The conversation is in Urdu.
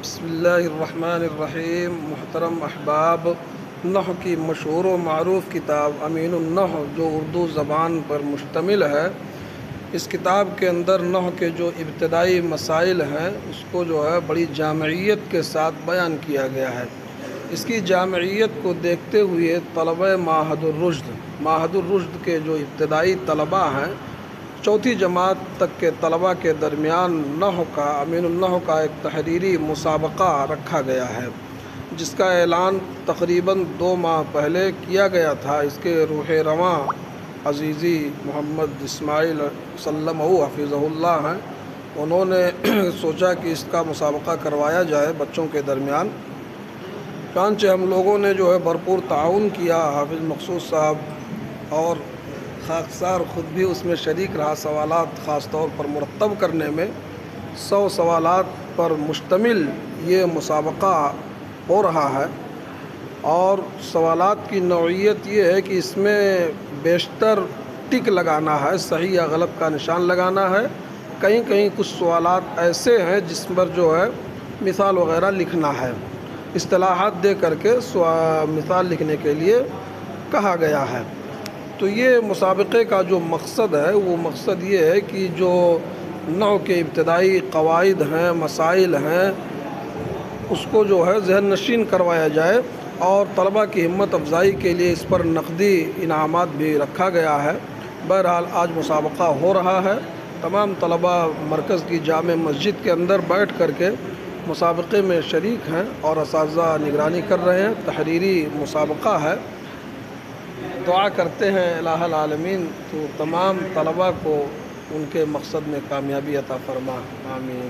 بسم اللہ الرحمن الرحیم۔ محترم احباب، نحو کی مشہور و معروف کتاب امین النحو جو اردو زبان پر مشتمل ہے، اس کتاب کے اندر نحو کے جو ابتدائی مسائل ہیں اس کو جو ہے بڑی جامعیت کے ساتھ بیان کیا گیا ہے۔ اس کی جامعیت کو دیکھتے ہوئے طلبہ معہد الرشد کے جو ابتدائی طلباء ہیں، چوتھی جماعت تک کے طلباء کے درمیان نحو کا امین النحو کا ایک تحریری مسابقہ رکھا گیا ہے، جس کا اعلان تقریباً 2 ماہ پہلے کیا گیا تھا۔ اس کے روح رواں عزیزی محمد اسماعیل سلمہ حفظہ اللہ ہیں، انہوں نے سوچا کہ اس کا مسابقہ کروایا جائے بچوں کے درمیان۔ چنانچہ ہم لوگوں نے جو ہے بھرپور تعاون کیا۔ حافظ مقصود صاحب اور خاکسار خود بھی اس میں شریک رہا۔ سوالات خاص طور پر مرتب کرنے میں 100 سوالات پر مشتمل یہ مسابقہ ہو رہا ہے، اور سوالات کی نوعیت یہ ہے کہ اس میں بیشتر ٹک لگانا ہے، صحیح یا غلط کا نشان لگانا ہے۔ کہیں کہیں کچھ سوالات ایسے ہیں جس پر جو ہے مثال وغیرہ لکھنا ہے، اصطلاحات دے کر کے مثال لکھنے کے لیے کہا گیا ہے۔ تو یہ مسابقے کا جو مقصد ہے وہ مقصد یہ ہے کہ جو نحو کے ابتدائی قواعد ہیں، مسائل ہیں، اس کو جو ہے ذہن نشین کروایا جائے، اور طلباء کی ہمت افزائی کے لیے اس پر نقدی انعامات بھی رکھا گیا ہے۔ بہرحال آج مسابقہ ہو رہا ہے۔ تمام طلباء مرکز کی جامع مسجد کے اندر بیٹھ کر کے مسابقے میں شریک ہیں، اور اساتذہ نگرانی کر رہے ہیں۔ تحریری مسابقہ ہے۔ دعا کرتے ہیں الہ العالمین تو تمام طلباء کو ان کے مقصد میں کامیابی عطا فرما، آمین۔